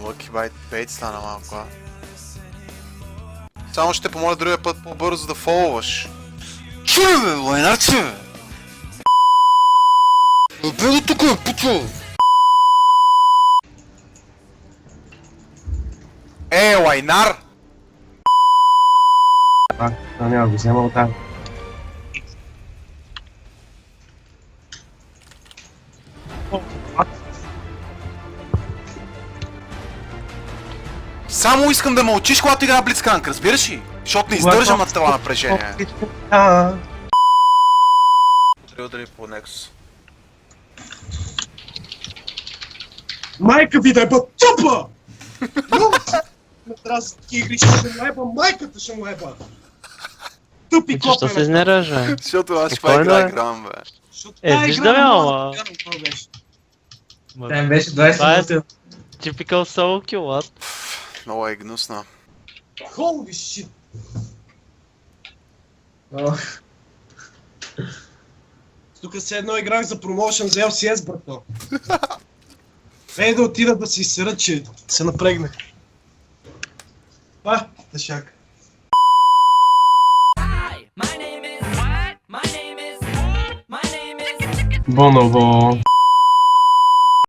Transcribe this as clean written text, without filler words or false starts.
Лъки бейт стана малко, а? Само ще те помоля другия път по-бързо да фолваш. Чуй бе, лайнарче бе! Бе тук бе, пучо! Лайнар! Няма го взема от там. Само искам да мълчиш, когато играя Блицкранк, разбираш ли? Защото не издържам на това напрежение. Трябва да ли по Nexus. Майка ви да е тупа! Не трябва за такива игри, ще му еба, майката ще му еба! Тъпи Защо се копеле! изнервяш, бе? Защото аз това Спокойно, игра бе. играм, бе. Защото Е, тази виждаме, игра ама. мога да карам, това беше. Там беше 20 Това е минути. typical solo kill, what? Много е гнусна. Holy shit! О, Тук се едно играх за промоушен за LCS, брато. Ей да отида да си изсера, че се напрегнах. Тъшак. My name is. What? My name is. My name is. Боново.